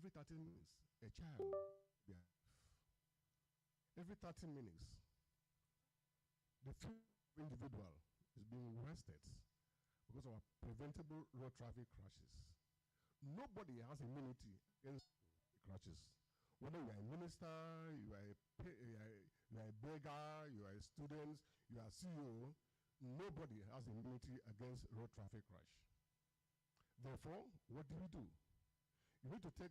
every 30 minutes, a child will be alive. Every 30 minutes, the future of individual is being wasted because of our preventable road traffic crashes. Nobody has immunity against crashes. Whether you are a minister, you are a beggar, you are a student, you are a CEO, nobody has immunity against road traffic crash. Therefore, what do? You need to take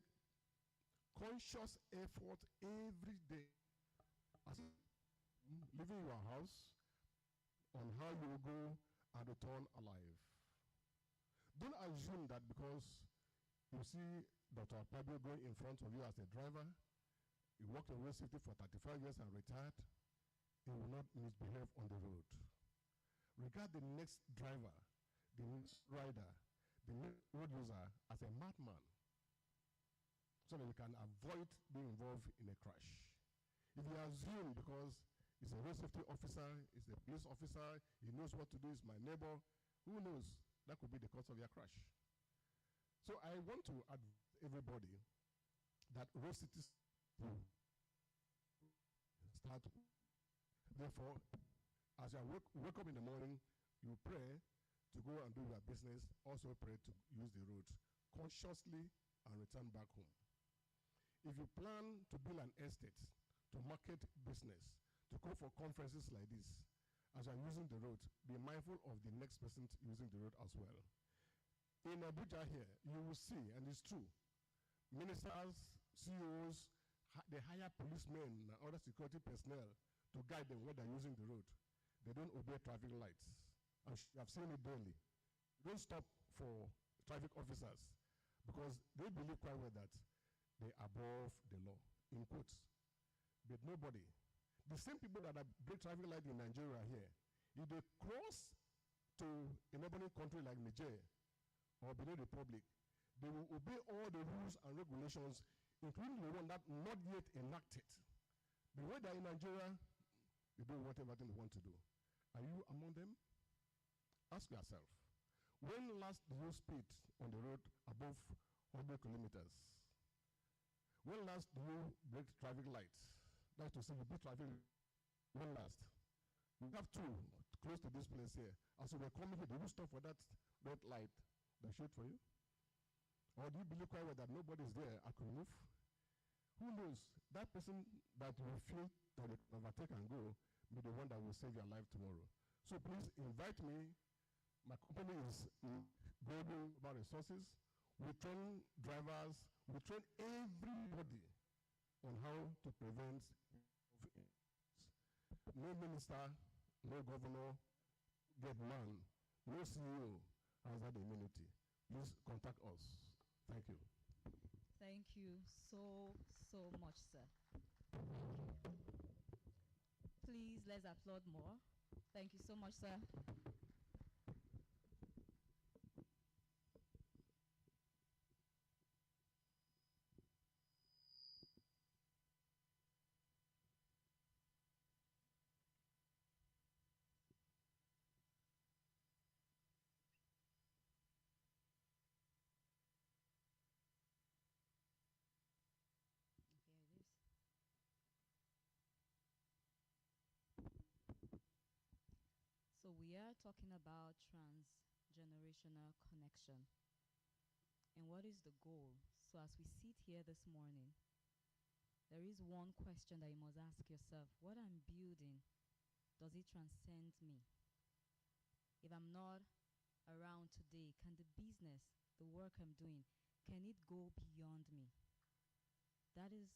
conscious effort every day, as leaving your house, on how you will go and return alive. Don't assume that because you see Dr. Pablo going in front of you as a driver, he worked in road safety for 35 years and retired, he will not misbehave on the road. Regard the next driver, the next rider, the next road user as a madman, so that you can avoid being involved in a crash. If you assume because he's a road safety officer, he's a police officer, he knows what to do, he's my neighbor, who knows? That could be the cause of your crash. So I want to advise everybody that road safety start. Therefore, as you wake up in the morning, you pray to go and do your business, also pray to use the road consciously and return back home. If you plan to build an estate, to market business, to go for conferences like this, as you are using the road, be mindful of the next person using the road as well. In Abuja here, you will see, and it's true, ministers, CEOs, they hire policemen and other security personnel to guide them when they're using the road. They don't obey traffic lights. And you have seen it daily. They don't stop for traffic officers because they believe quite well that they're above the law, in quotes. But nobody. The same people that break traffic light in Nigeria here, if they cross to a neighboring country like Niger or Benin Republic, they will obey all the rules and regulations, including the one that not yet enacted. But when they're in Nigeria, they do whatever they want to do. Are you among them? Ask yourself, when last did you speed on the road above 100 kilometers? When last do you break traffic lights? That's to say you break traffic. When last? We have two close to this place here. As we were coming here, did you stop for that red light that showed for you? Or do you believe quite well that nobody is there I could move? Who knows? That person that will feel that they can overtake and go may be the one that will save your life tomorrow. So please invite me. My company is Global Human Resources. We train drivers, we train everybody on how to prevent. No minister, no governor, get man, no CEO has that immunity. Please contact us. Thank you. Thank you so much, sir. Thank you. Please, let's applaud more. Thank you so much, sir. Here it is. So we are talking about transgenerational connection. And what is the goal? So as we sit here this morning, there is one question that you must ask yourself. What I'm building, does it transcend me? If I'm not around today, can the business, the work I'm doing, can it go beyond me? That is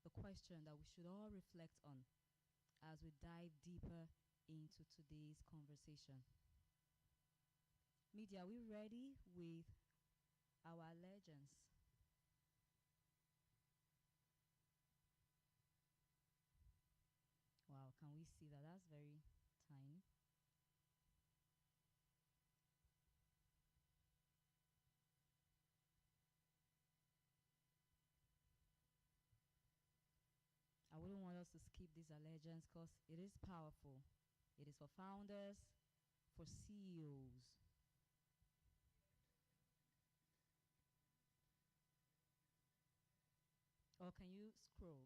the question that we should all reflect on as we dive deeper into today's conversation. Media, are we ready with our allegiance? Wow, can we see that? That's very tiny. I wouldn't want us to skip this allegiance because it is powerful. It is for founders, for CEOs. Or can you scroll?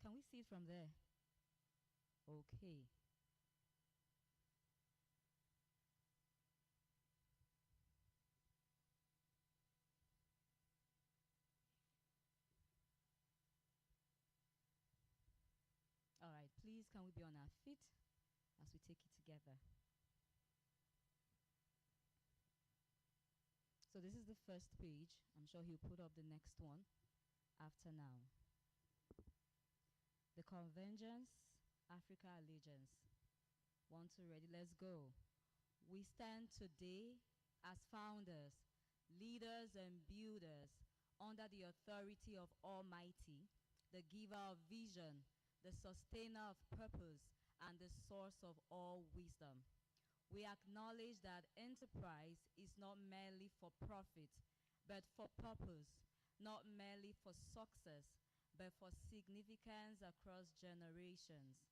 Can we see it from there? Okay. All right, please, can we be on our feet as we take it together? So this is the first page. I'm sure he'll put up the next one after now. The Convergence Africa Allegiance. 1, 2, ready, let's go. We stand today as founders, leaders and builders under the authority of Almighty, the giver of vision, the sustainer of purpose, and the source of all wisdom. We acknowledge that enterprise is not merely for profit, but for purpose, not merely for success, but for significance across generations.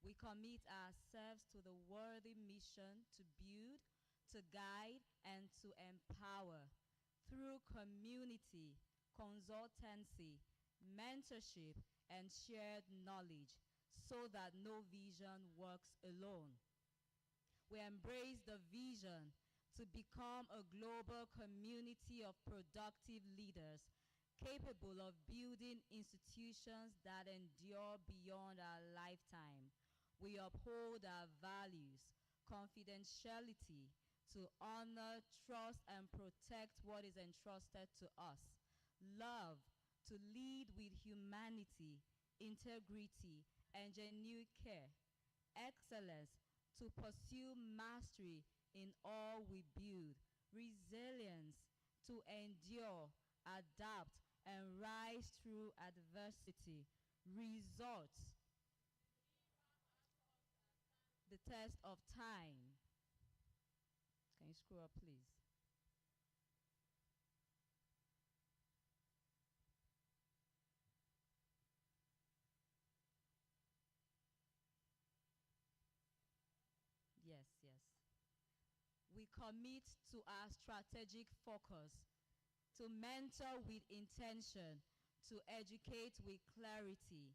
We commit ourselves to the worthy mission to build, to guide, and to empower through community, consultancy, mentorship, and shared knowledge so that no vision works alone. We embrace the vision to become a global community of productive leaders capable of building institutions that endure beyond our lifetime. We uphold our values, confidentiality, to honor, trust, and protect what is entrusted to us, love, to lead with humanity, integrity, and genuine care, excellence, to pursue mastery in all we build, resilience, to endure, adapt, and rise through adversity, results, the test of time. Can you scroll up, please? Yes, yes. We commit to our strategic focus, to mentor with intention, to educate with clarity,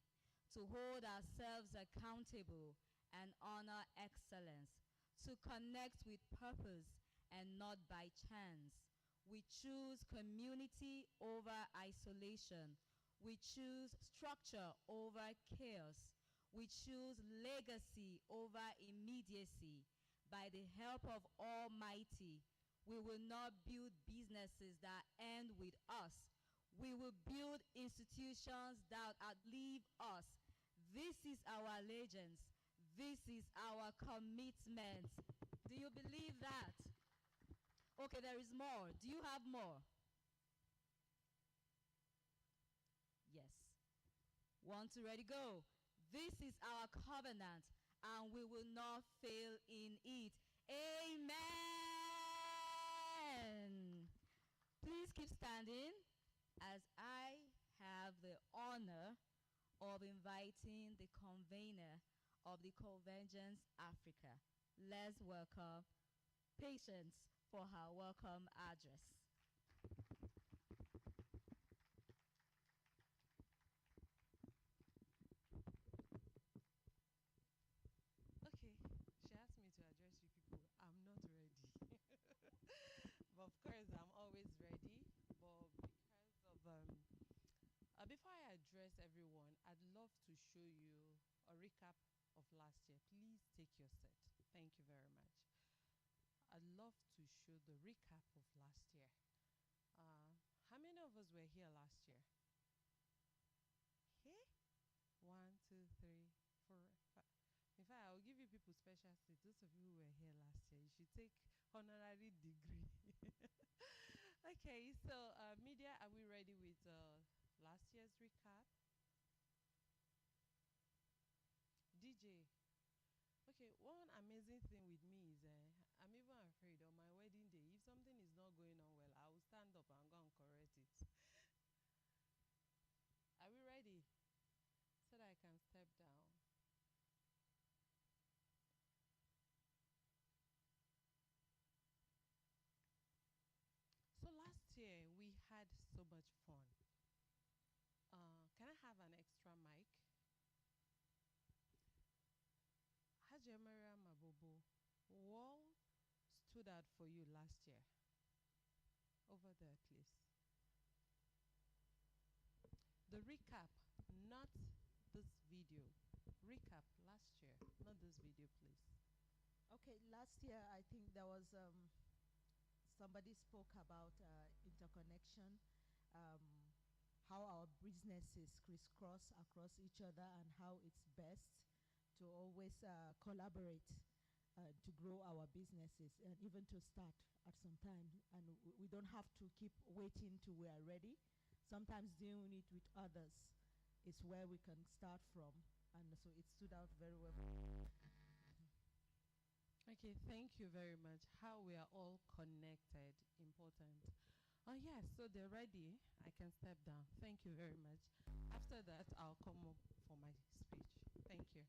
to hold ourselves accountable and honor excellence, to connect with purpose and not by chance. We choose community over isolation. We choose structure over chaos. We choose legacy over immediacy. By the help of Almighty, we will not build businesses that end with us. We will build institutions that outlive us. This is our allegiance. This is our commitment. Do you believe that? Okay, there is more. Do you have more? Yes. 1, 2, ready, go. This is our covenant, and we will not fail in it. Amen. Please keep standing as I have the honor of inviting the convener of the Convergence Africa. Let's welcome Patience for her welcome address. Okay, she asked me to address you people. I'm not ready. But of course, I'm always ready. But before I address everyone, I'd love to show you a recap of last year. Please take your set. Thank you very much. I'd love to show the recap of last year. How many of us were here last year? Okay. 1, 2, 3, 4, 5. In fact, I'll give you people special seats. Those of you who were here last year, you should take honorary degree. Okay, so media, are we ready with last year's recap? DJ. Okay, one amazing thing with me is I'm even afraid on my wedding day, if something is not going on well, I will stand up and go and correct it. Are we ready? So that I can step down. much fun. Can I have an extra mic? Hajemara Mabobo, what stood out for you last year? Over there, please. The recap, not this video. Recap last year, not this video, please. Okay, last year I think there was somebody spoke about interconnection, how our businesses crisscross across each other, and how it's best to always collaborate to grow our businesses and even to start at some time. And we don't have to keep waiting till we are ready. Sometimes doing it with others is where we can start from. And so it stood out very well. Okay, thank you very much. How we are all connected, important. Oh yes, so they're ready. I can step down. Thank you very much. After that, I'll come up for my speech. Thank you.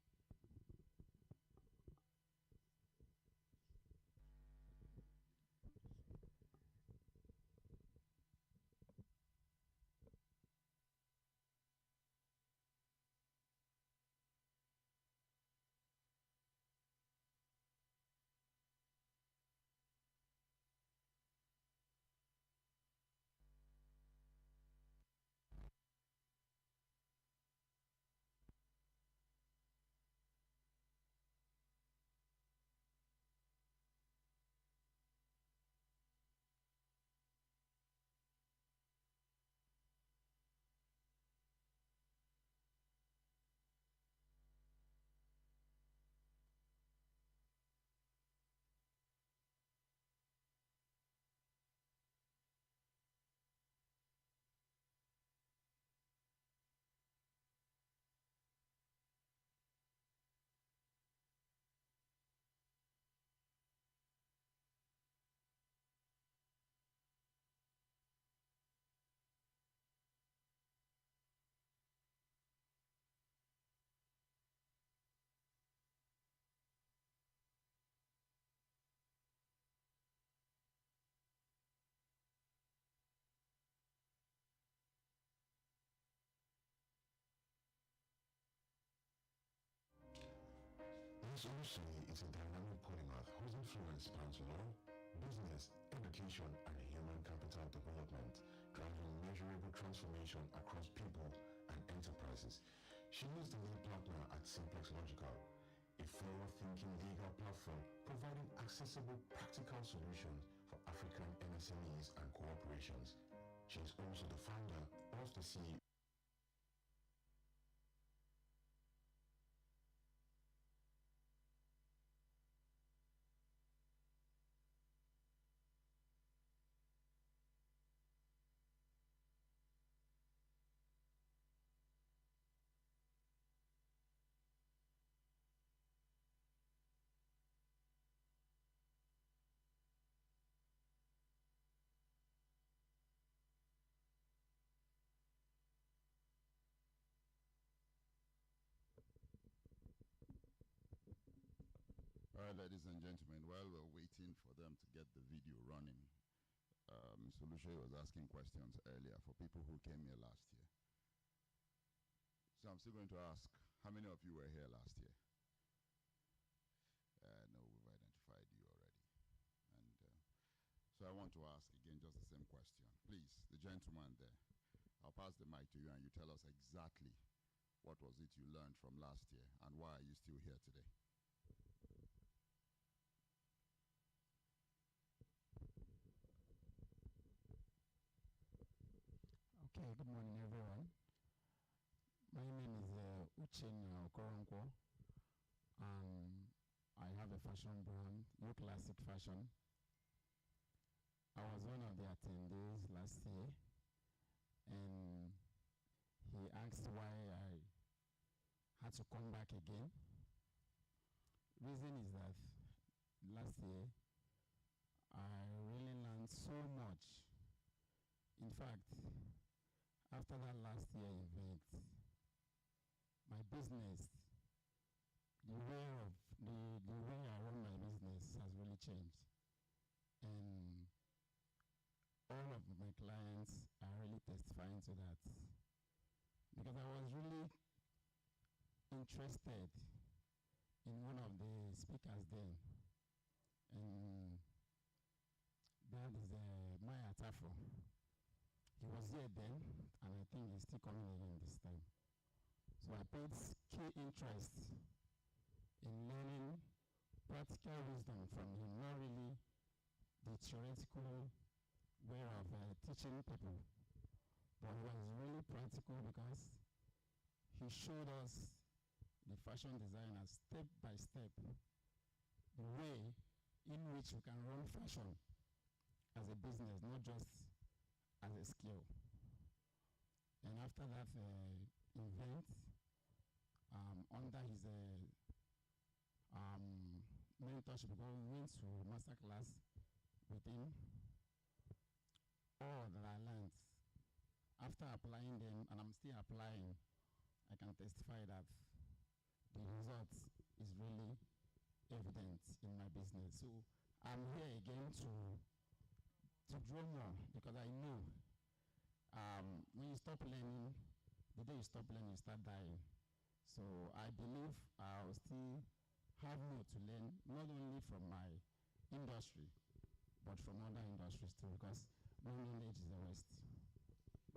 Solutionally is a dynamic polymath whose influence spans law, business, education, and human capital development, driving measurable transformation across people and enterprises. She is the lead partner at Simplex Logical, a forward-thinking legal platform providing accessible, practical solutions for African MSMEs and corporations. She is also the founder of the CEO. All right, ladies and gentlemen, while we're waiting for them to get the video running, Mr. Luce was asking questions earlier for people who came here last year. So I'm still going to ask, how many of you were here last year? No, we've identified you already. And so I want to ask again just the same question. Please, the gentleman there, I'll pass the mic to you and you tell us exactly what was it you learned from last year and why are you still here today? Okay, good morning, everyone. My name is Uchin Okoronkwo. I have a fashion brand, U Classic Fashion. I was one of the attendees last year, and he asked why I had to come back again. Reason is that last year I really learned so much. In fact, after that last year event, my business, the way I run my business has really changed. And all of of my clients are really testifying to that. Because I was really interested in one of the speakers then, and that is Maya Tafo. He was here then, and I think he's still coming again this time. So I paid key interest in learning practical wisdom from him, not really the theoretical way of teaching people, but it was really practical because he showed us the fashion designers step by step the way in which we can run fashion as a business, not just as a skill. And after that event, under his mentorship, because we went to master class with him, all that I learned, after applying them, and I'm still applying, I can testify that the results is really evident in my business. So I'm here again to draw more, because I know when you stop learning, the day you stop learning, you start dying. So I believe I'll still have more to learn, not only from my industry, but from other industries too, because no knowledge is the rest.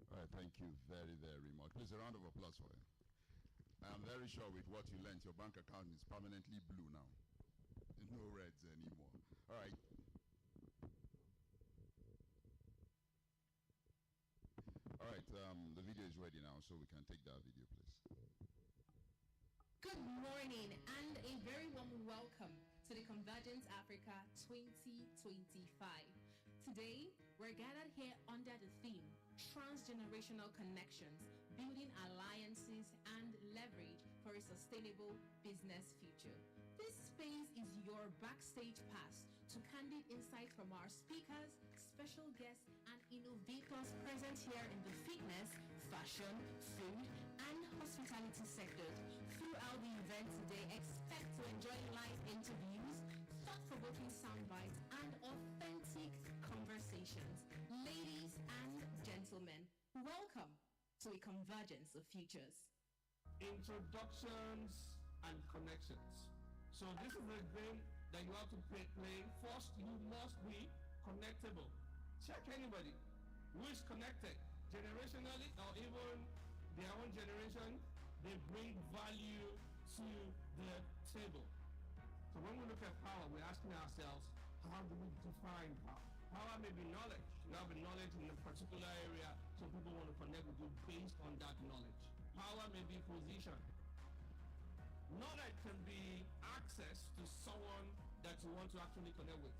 All right, thank you very, very much. Please, a round of applause for him. I am very sure with what you learned, your bank account is permanently blue now. No reds anymore. All right. All right, the video is ready now, so we can take that video, please. Good morning and a very warm welcome to the Convergence Africa 2025. Today, we're gathered here under the theme, Transgenerational Connections, Building Alliances and Leverage for a Sustainable Business Future. This space is your backstage pass to candid insights from our speakers, special guests, and innovators present here in the fitness, fashion, food, and hospitality sectors. Throughout the event today, expect to enjoy live interviews, thought-provoking soundbites, and authentic conversations. Ladies and gentlemen, welcome to a convergence of futures. Introductions and connections. So this is a game that you have to play. First, you must be connectable. Check anybody who is connected generationally or even their own generation. They bring value to the table. So when we look at power, we're asking ourselves, how do we define power? Power may be knowledge. You have a knowledge in a particular area, so people want to connect with you based on that knowledge. Power may be position. Knowledge can be access to someone that you want to actually connect with.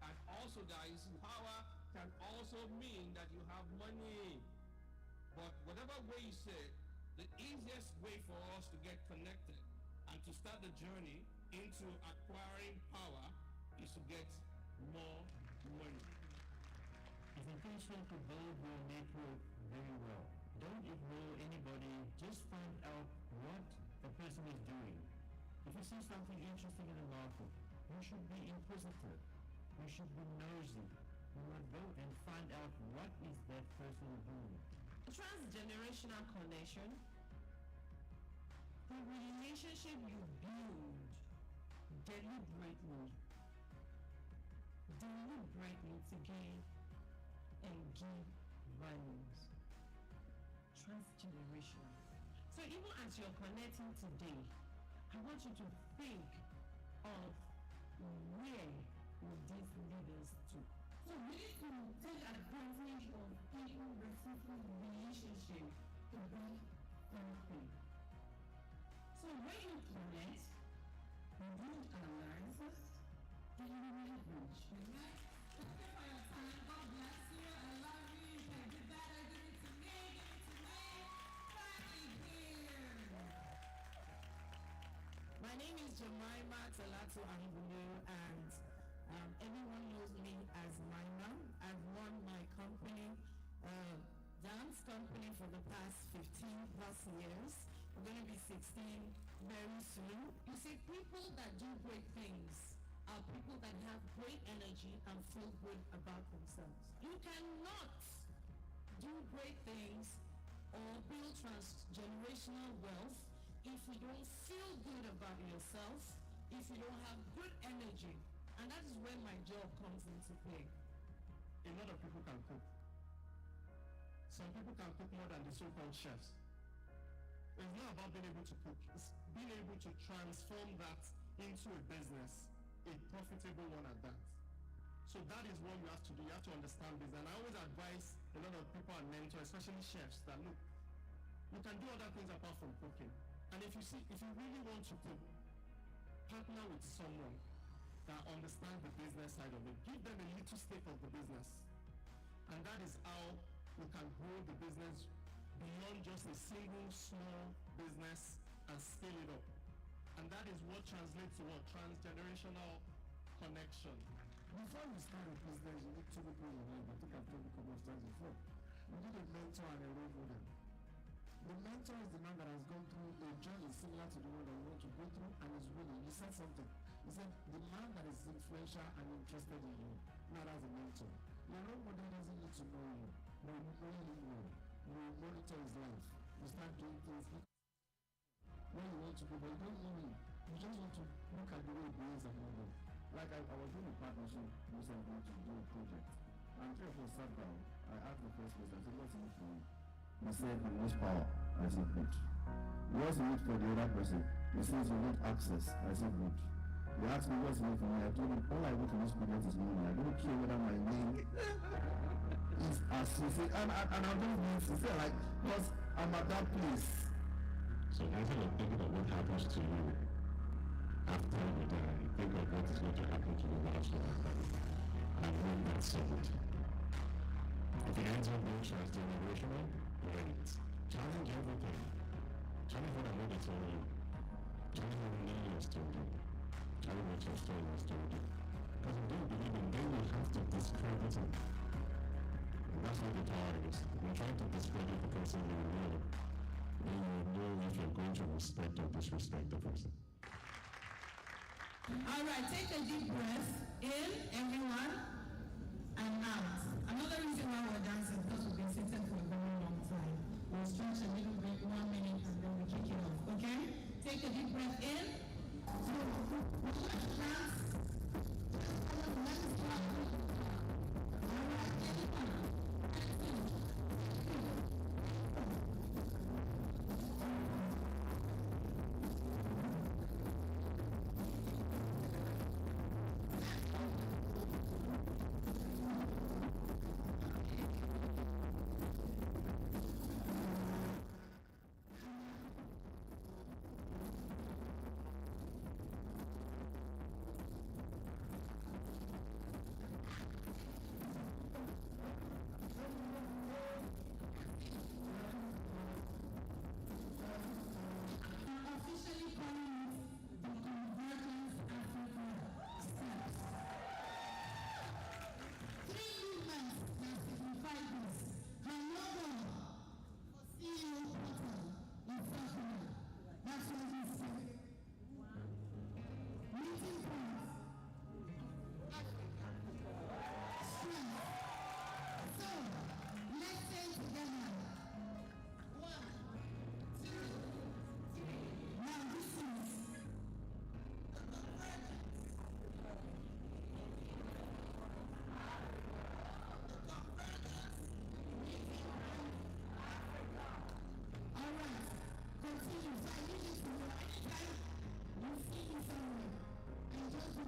And also guys, power can also mean that you have money. But whatever way you say it, the easiest way for us to get connected and to start the journey into acquiring power is to get more money. It's intentional to build your network very well. Don't ignore anybody, just find out what a person is doing. If you see something interesting in the market, you should be inquisitive. You should be nosy. You must go and find out what is that person doing. Transgenerational connection, the relationship you build deliberately to gain and give values. Transgenerational. So even as you're connecting today, I want you to think of where will this lead us to. So we need to take advantage of people reciprocal relationship to be something. So when you connect, you build alliances, and you leverage. Thank you for your time. God bless you. I love you. You can do better. Give it to me. Give it to me. My name is Jemima Talatu Ahibulu, and everyone knows me as Maima. I've run my company, dance company, for the past 15 plus years. We're going to be 16 very soon. You see, people that do great things are people that have great great energy and feel good about themselves. You cannot do great things or build transgenerational wealth if you don't feel good about yourself, if you don't have good energy. And that is where my job comes into play. A lot of people can cook. Some people can cook more than the so-called chefs. It's not about being able to cook. It's being able to transform that into a business, a profitable one at that. So that is what you have to do. You have to understand this. And I always advise a lot of people and mentors, especially chefs, that look, you can do other things apart from cooking. And if you really want to cook, partner with someone that understands the business side of it. Give them a little stake of the business. And that is how we can grow the business beyond just a single small business and scale it up. And that is what translates to what? Transgenerational connection. Before you start a business, you need two people in your life. I think I've told you a couple of times before. You need a mentor and a role model. The mentor is the man that has gone through a journey similar to the one that you want to go through and is willing. You said something. You said the man that is influential and interested in you, not as a mentor. Your role model doesn't need to know you, but you know him well. You monitor his life. You start doing things where you want to go, but you don't know him. You just want to look at the way he behaves and all that. Like I was doing a partnership recently to do a project, and three of us sat down. I asked the first person, I said, what's in it for you? He said, he needs power. I said, good. What's in it for the other person? He says, you need access. I said, good. He asked me what's in it for me. I told him, all I want in this project is money. I don't care whether my name is associated. And I'm just being sincere, like, because I'm at that place. So instead of thinking of what happens to you after you die, think of what is going to happen to the lives of your family. And make that solid. If it ends up being transgenerational, great. Challenge everything. Challenge what I'm going to tell you. Challenge what Lily has told you. Challenge what your story has told you. Because if you don't believe it, then you have to discredit it. And that's what the power is. When trying to discredit the person you know, then you know if you're going to respect or disrespect the person. All right, take a deep breath in, everyone, and out. Another reason why we're dancing is because we've been sitting for a very long time. We'll stretch a little bit, 1 minute, and then we kick it off, okay? Take a deep breath in. Dance. Officially calling it the Convergance Africa steps. 3 movements that signify this. Her logo for CEO portal in Africa. That's what we say. Meeting point. Africa. Strength. So, let's say together. 1, 2, 3. Now this is the convergence. All right, continue. So I need you to know anytime you see me somewhere, and just do.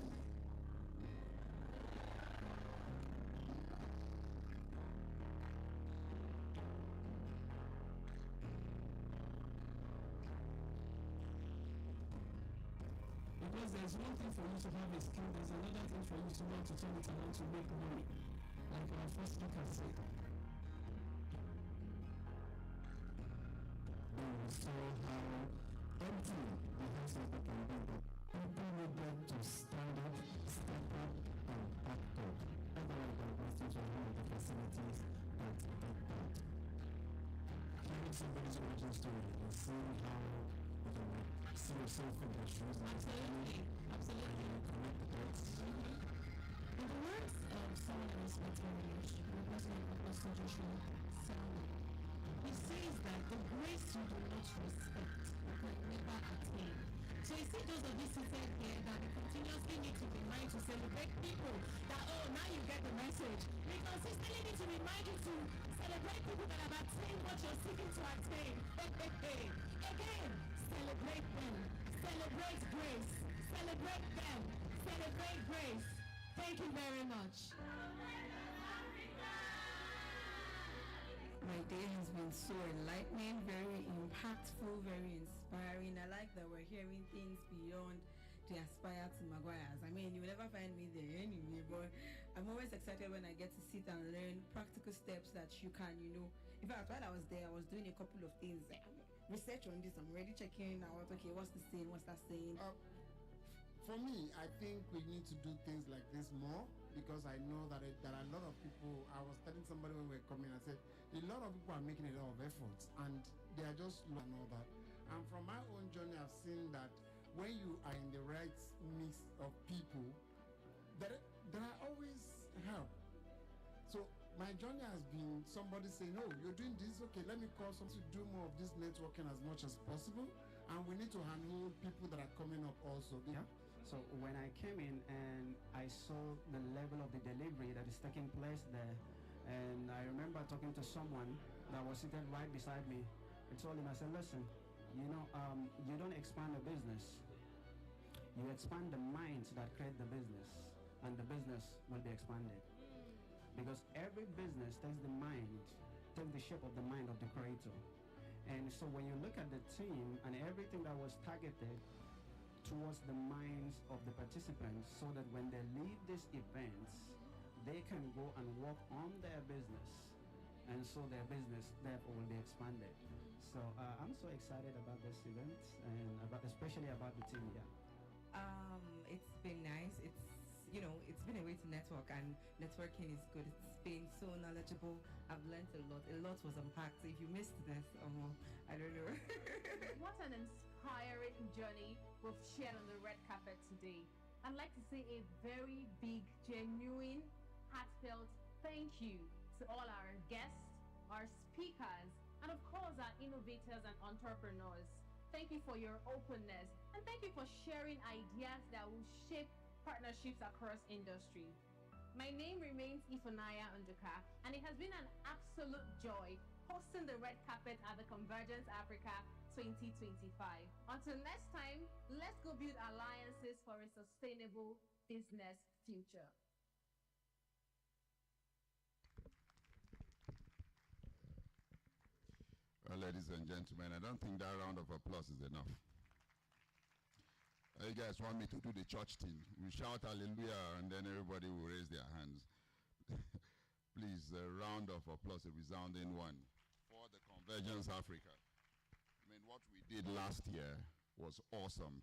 Because there's one thing for you to have a skill, there's another thing for you to know to turn it around to make money. Like our first speaker said. We saw how empty the houses that can be, but people need them to stand up, step up, and act up. Otherwise, the Western was one of the facilities that did that. Hearing somebody's origin story and seeing how you can see yourself in their shoes and Absolutely. and you connect the dots. The true sermon. He says that the grace you do not respect, you can never attain. So you see those of you seated here that we continuously need to remind to celebrate people that, oh, now you get the message. We consistently need to remind you to celebrate people that have attained what you're seeking to attain. Again, celebrate them. Celebrate grace. Celebrate them. Celebrate grace. Thank you very much. My day has been so enlightening, very impactful, very inspiring. I like that we're hearing things beyond the Aspire to Maguire's. I mean, you will never find me there anyway, but I'm always excited when I get to sit and learn practical steps that you can, In fact, while I was there, I was doing a couple of things. Research on this, I'm already checking out, okay, what's the saying, what's that saying? For me, I think we need to do things like this more, because I know that there are a lot of people. I was telling somebody when we were coming, I said, a lot of people are making a lot of efforts and they are just low and all that. And from my own journey, I've seen that when you are in the right mix of people, there are always help. So my journey has been somebody saying, oh, you're doing this, okay, let me call someone to do more of this networking as much as possible. And we need to handle people that are coming up also. Yeah. So when I came in and I saw the level of the delivery that is taking place there, and I remember talking to someone that was seated right beside me. I told him, I said, listen, you don't expand a business. You expand the minds that create the business, and the business will be expanded. Because every business takes the shape of the mind of the creator. And so when you look at the team and everything that was targeted towards the minds of the participants, so that when they leave these events, they can go and work on their business, and so their business therefore will be expanded. So I'm so excited about this event, and especially about the team here. It's been nice. It's been a way to network, and networking is good. It's been so knowledgeable. I've learned a lot. A lot was unpacked. So if you missed this, I don't know. What an inspiring journey we've shared on the red carpet today. I'd like to say a very big, genuine, heartfelt thank you to all our guests, our speakers, and of course our innovators and entrepreneurs. Thank you for your openness, and thank you for sharing ideas that will shape partnerships across industry. My name remains Ifunanya Unduka, and it has been an absolute joy hosting the red carpet at the Convergence Africa 2025. Until next time, let's go build alliances for a sustainable business future. Well, ladies and gentlemen, I don't think that round of applause is enough. You guys want me to do the church thing? We shout hallelujah and then everybody will raise their hands. Please, a round of applause, a resounding one for the Convergence Africa. I mean, what we did last year was awesome.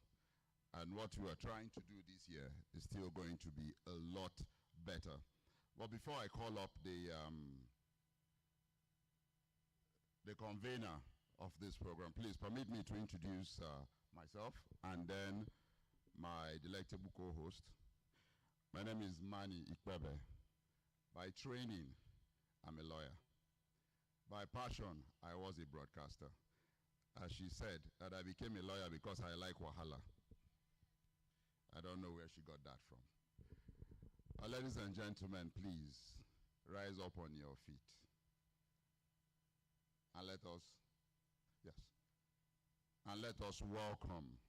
And what we are trying to do this year is still going to be a lot better. But before I call up the convener of this program, please permit me to introduce myself and then my delectable co-host. My name is Mani Ikbebe. By training, I'm a lawyer. By passion, I was a broadcaster. As she said, that I became a lawyer because I like Wahala. I don't know where she got that from. Ladies and gentlemen, please rise up on your feet. And let us welcome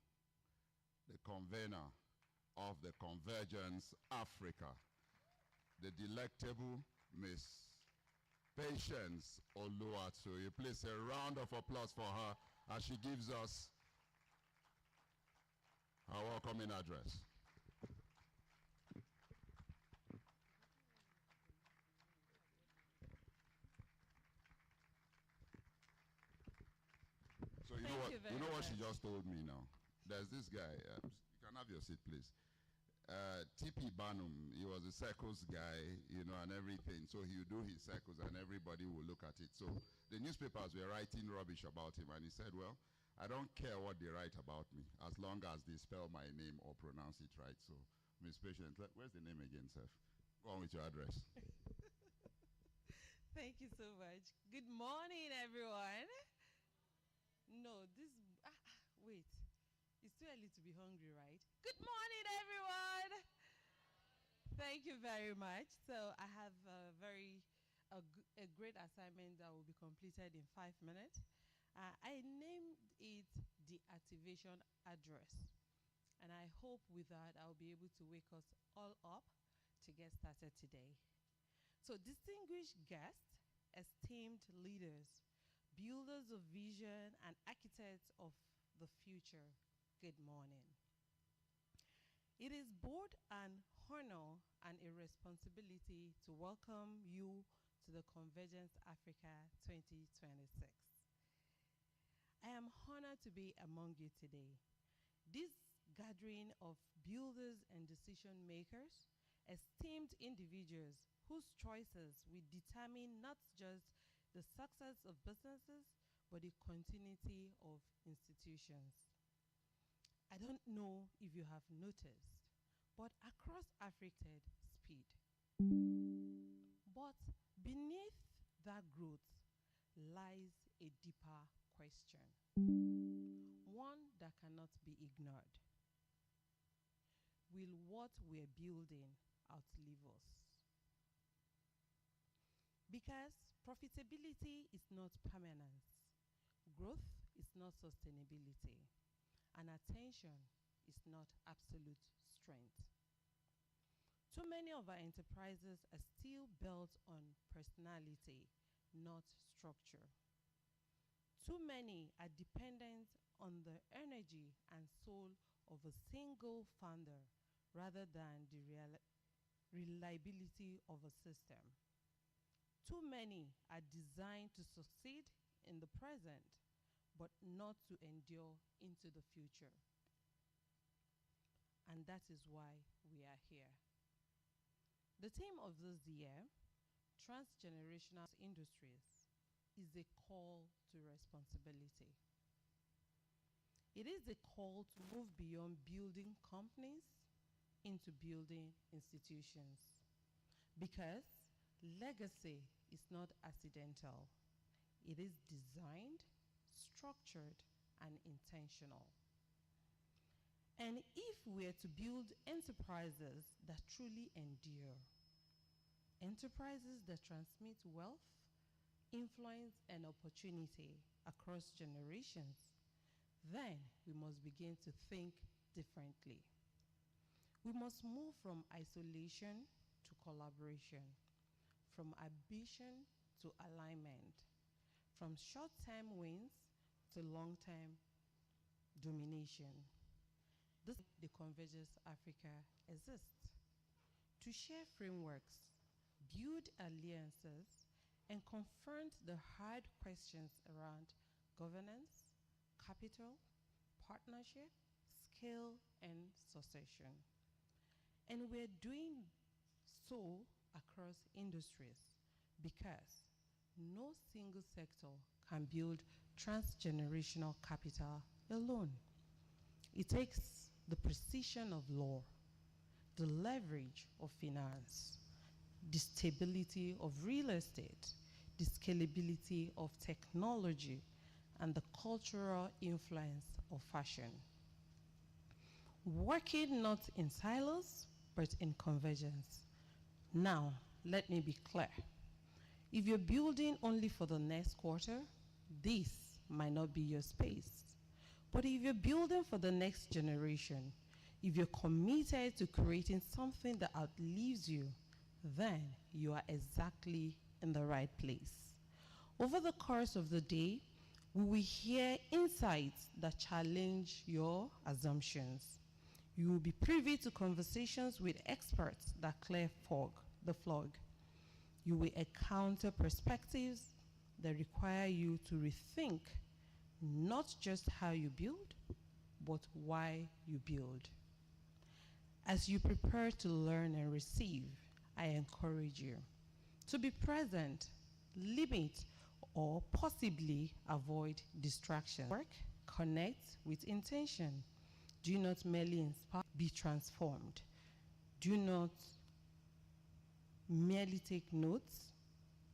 the convener of the Convergence Africa, the delectable Miss Patience Oluwatoye. Please, a round of applause for her as she gives us her welcoming address. So you know what she just told me now? There's this guy, you can have your seat, please. TP Banum, he was a circus guy, and everything. So he would do his circus and everybody would look at it. So the newspapers were writing rubbish about him, and he said, well, I don't care what they write about me as long as they spell my name or pronounce it right. So, Miss Patience, where's the name again, sir? Go on with your address. Thank you so much. Good morning, everyone. No, wait. It's too early to be hungry, right? Good morning, everyone. Thank you very much. So I have a great assignment that will be completed in 5 minutes. I named it the activation address. And I hope with that I'll be able to wake us all up to get started today. So distinguished guests, esteemed leaders, builders of vision and architects of the future, good morning. It is both an honor and a responsibility to welcome you to the Convergence Africa 2026. I am honored to be among you today. This gathering of builders and decision makers, esteemed individuals whose choices will determine not just the success of businesses, but the continuity of institutions. I don't know if you have noticed, but across Africa, speed. But beneath that growth lies a deeper question, one that cannot be ignored. Will what we're building outlive us? Because profitability is not permanence, growth is not sustainability, and attention is not absolute strength. Too many of our enterprises are still built on personality, not structure. Too many are dependent on the energy and soul of a single founder rather than the reliability of a system. Too many are designed to succeed in the present, but not to endure into the future. And that is why we are here. The theme of this year, Transgenerational Industries, is a call to responsibility. It is a call to move beyond building companies into building institutions. Because legacy is not accidental. It is designed, structured, and intentional. And if we are to build enterprises that truly endure, enterprises that transmit wealth, influence, and opportunity across generations, then we must begin to think differently. We must move from isolation to collaboration, from ambition to alignment, from short-term wins to long-term domination. This is the Convergence Africa exists, to share frameworks, build alliances, and confront the hard questions around governance, capital, partnership, scale, and succession. And we're doing so across industries because no single sector can build transgenerational capital alone. It takes the precision of law, the leverage of finance, the stability of real estate, the scalability of technology, and the cultural influence of fashion. Working not in silos, but in convergence. Now, let me be clear. If you're building only for the next quarter, this might not be your space. But if you're building for the next generation, if you're committed to creating something that outlives you, then you are exactly in the right place. Over the course of the day, we will hear insights that challenge your assumptions. You will be privy to conversations with experts that clear the fog. You will encounter perspectives that require you to rethink not just how you build, but why you build. As you prepare to learn and receive, I encourage you to be present, limit, or possibly avoid distractions. Work, connect with intention. Do not merely inspire, be transformed. Do not merely take notes,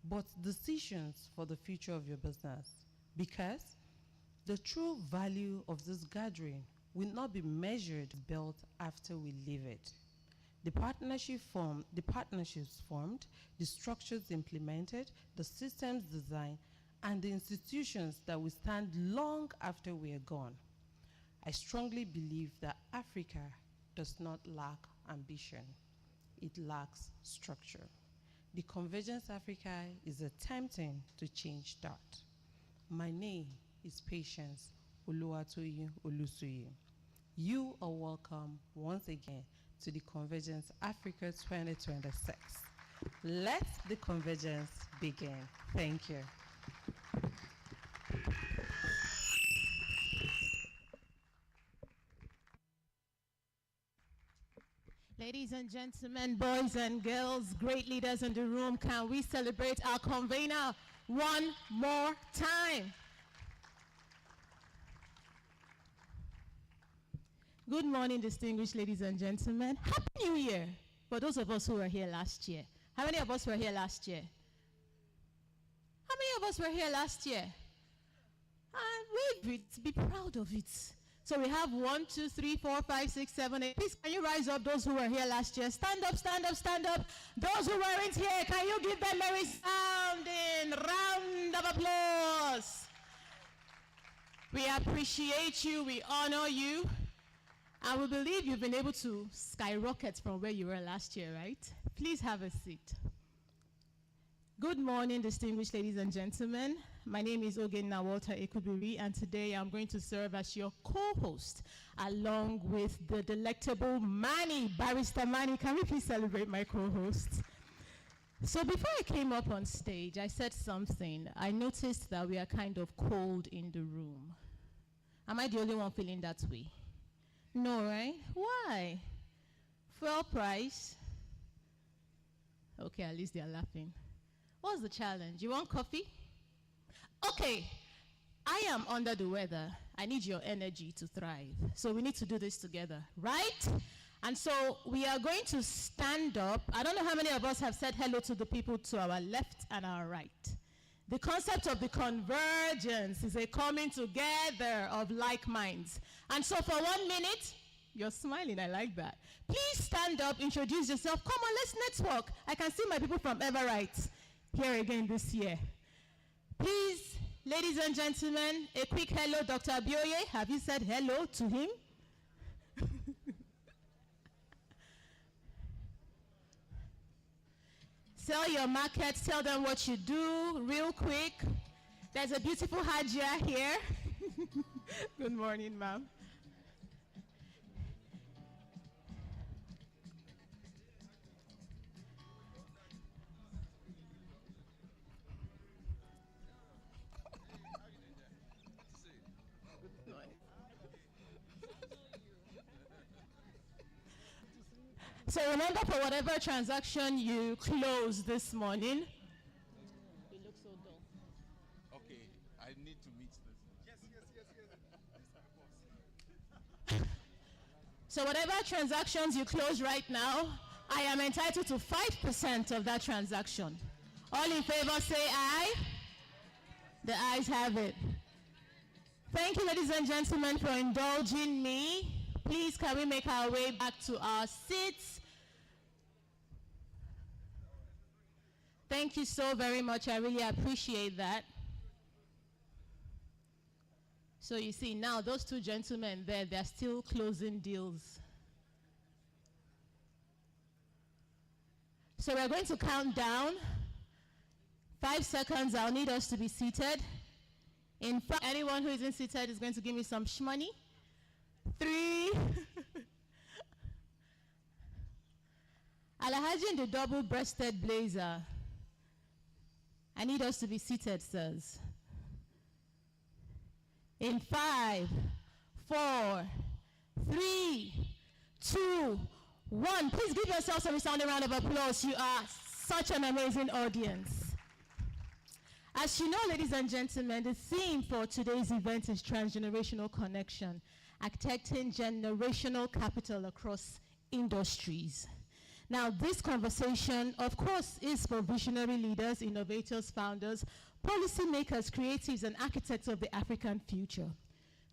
but decisions for the future of your business. Because the true value of this gathering will not be measured, built after we leave it. The partnerships formed, the structures implemented, the systems designed, and the institutions that will stand long after we are gone. I strongly believe that Africa does not lack ambition. It lacks structure. The Convergence Africa is attempting to change that. My name is Patience Oluwatoyin Olusuyi. You are welcome once again to the Convergence Africa 2026. Let the convergence begin. Thank you. Ladies and gentlemen, boys and girls, great leaders in the room, can we celebrate our convener one more time? Good morning, distinguished ladies and gentlemen. Happy New Year for those of us who were here last year. How many of us were here last year? How many of us were here last year? Wave it, be proud of it. So we have 1, 2, 3, 4, 5, 6, 7, 8. Please, can you rise up those who were here last year? Stand up, stand up, stand up. Those who weren't here, can you give them a resounding round of applause? We appreciate you, we honor you, and we believe you've been able to skyrocket from where you were last year, right? Please have a seat. Good morning, distinguished ladies and gentlemen. My name is Ogenna Walter Ekubiri, and today I'm going to serve as your co-host, along with the delectable Manny, Barrister Manny. Can we please celebrate my co-host? So before I came up on stage, I said something. I noticed that we are kind of cold in the room. Am I the only one feeling that way? No, right? Why? Fuel price? Okay, at least they're laughing. What's the challenge? You want coffee? Okay, I am under the weather. I need your energy to thrive. So we need to do this together, right? And so we are going to stand up. I don't know how many of us have said hello to the people to our left and our right. The concept of the convergence is a coming together of like minds. And so for 1 minute, you're smiling, I like that. Please stand up, introduce yourself. Come on, let's network. I can see my people from Everite here again this year. Please, ladies and gentlemen, a quick hello, Dr. Abioye. Have you said hello to him? Sell your market, tell them what you do, real quick. There's a beautiful Hajia here. Good morning, ma'am. So remember, for whatever transaction you close this morning. You look so dull. Okay, I need to meet this. Yes. So whatever transactions you close right now, I am entitled to 5% of that transaction. All in favor say aye. The ayes have it. Thank you, ladies and gentlemen, for indulging me. Please, can we make our way back to our seats? Thank you so very much. I really appreciate that. So you see, now those two gentlemen there, they're still closing deals. So we're going to count down. 5 seconds, I'll need us to be seated. In fact, anyone who isn't seated is going to give me some shmoney. 3. Alhaji in the double-breasted blazer. I need us to be seated, sirs. In 5, 4, 3, 2, 1. Please give yourselves a resounding round of applause. You are such an amazing audience. As you know, ladies and gentlemen, the theme for today's event is transgenerational connection, architecting generational capital across industries. Now, this conversation, of course, is for visionary leaders, innovators, founders, policymakers, creatives, and architects of the African future.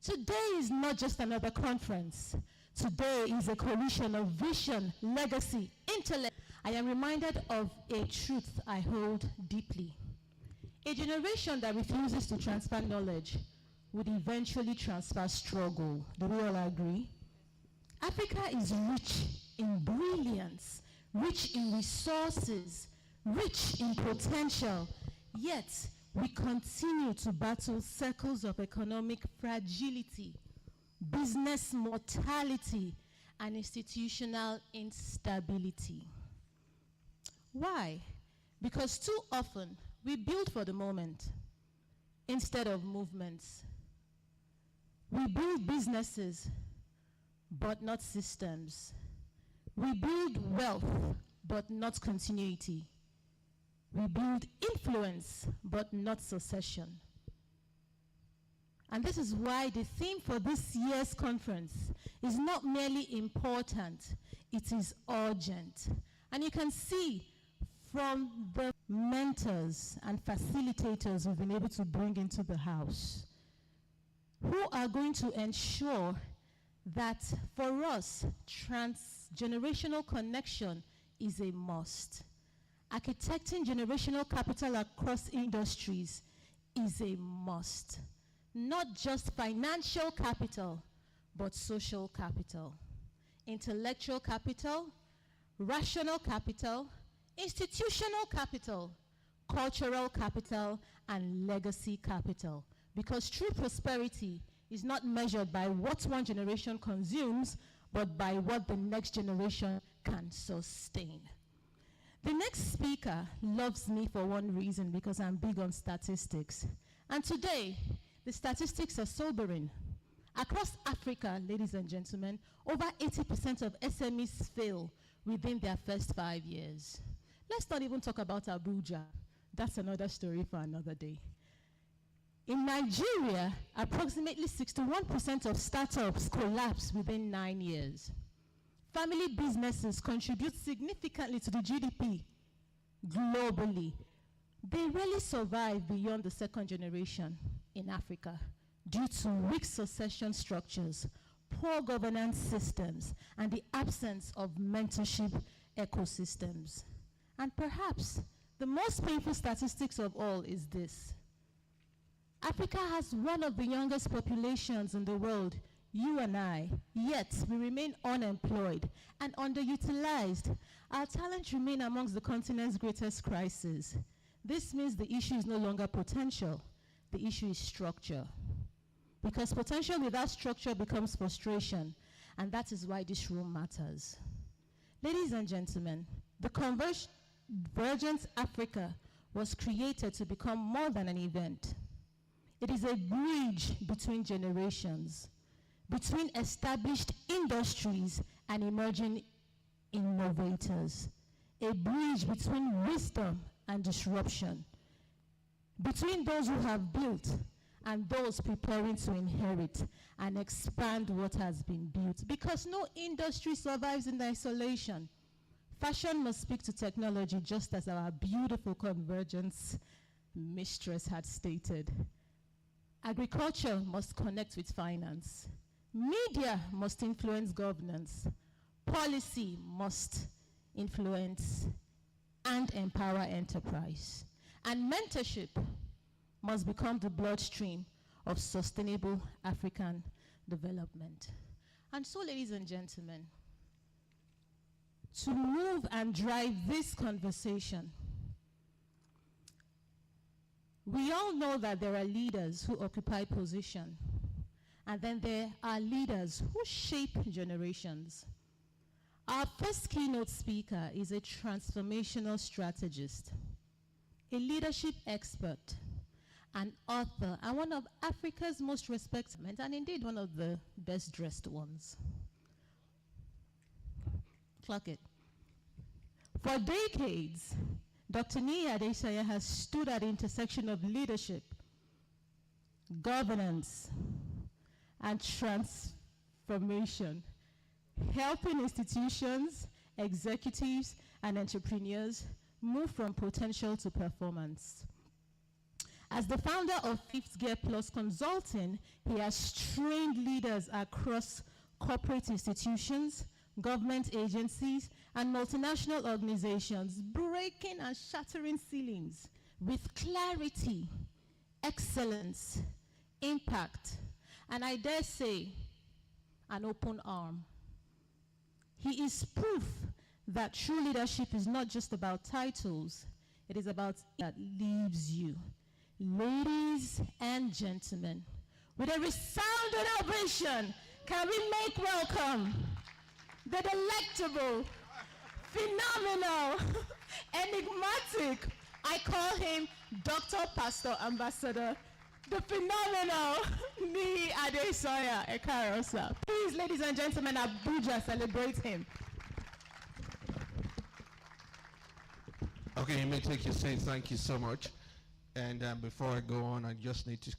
Today is not just another conference. Today is a coalition of vision, legacy, intellect. I am reminded of a truth I hold deeply. A generation that refuses to transfer knowledge would eventually transfer struggle. Do we all agree? Africa is rich in brilliance, rich in resources, rich in potential, yet we continue to battle circles of economic fragility, business mortality, and institutional instability. Why? Because too often we build for the moment instead of movements. We build businesses, but not systems. We build wealth, but not continuity. We build influence, but not succession. And this is why the theme for this year's conference is not merely important, it is urgent. And you can see from the mentors and facilitators we've been able to bring into the house, who are going to ensure that for us, transgenerational connection is a must. Architecting generational capital across industries is a must. Not just financial capital, but social capital, intellectual capital, rational capital, institutional capital, cultural capital, and legacy capital. Because true prosperity is not measured by what one generation consumes, but by what the next generation can sustain. The next speaker loves me for one reason, because I'm big on statistics. And today, the statistics are sobering. Across Africa, ladies and gentlemen, over 80% of SMEs fail within their first 5 years. Let's not even talk about Abuja. That's another story for another day. In Nigeria, approximately 61% of startups collapse within 9 years. Family businesses contribute significantly to the GDP globally. They rarely survive beyond the second generation in Africa due to weak succession structures, poor governance systems, and the absence of mentorship ecosystems. And perhaps the most painful statistics of all is this. Africa has one of the youngest populations in the world, you and I, yet we remain unemployed and underutilized. Our talents remain amongst the continent's greatest crises. This means the issue is no longer potential, the issue is structure. Because potential without structure becomes frustration, and that is why this room matters. Ladies and gentlemen, the Convergence Africa was created to become more than an event. It is a bridge between generations, between established industries and emerging innovators, a bridge between wisdom and disruption, between those who have built and those preparing to inherit and expand what has been built. Because no industry survives in isolation. Fashion must speak to technology, just as our beautiful Convergence mistress had stated. Agriculture must connect with finance. Media must influence governance. Policy must influence and empower enterprise. And mentorship must become the bloodstream of sustainable African development. And so, ladies and gentlemen, to move and drive this conversation, we all know that there are leaders who occupy position, and then there are leaders who shape generations. Our first keynote speaker is a transformational strategist, a leadership expert, an author, and one of Africa's most respected, and indeed one of the best dressed ones. Clock it. For decades, Dr. Niyi Adesanya has stood at the intersection of leadership, governance, and transformation, helping institutions executives, and entrepreneurs move from potential to performance. As the founder of Fifth Gear Plus Consulting, he has trained leaders across corporate institutions, government agencies, and multinational organizations, breaking and shattering ceilings with clarity, excellence, impact, and I dare say, an open arm. He is proof that true leadership is not just about titles, it is about that leaves you. Ladies and gentlemen, with a resounding ovation, can we make welcome the delectable, phenomenal, enigmatic, I call him Dr. Pastor Ambassador, the phenomenal Niyi Adesoya Ekarosa. Please, ladies and gentlemen, Abuja, celebrate him. Okay, you may take your seat. Thank you so much. And before I go on, I just need to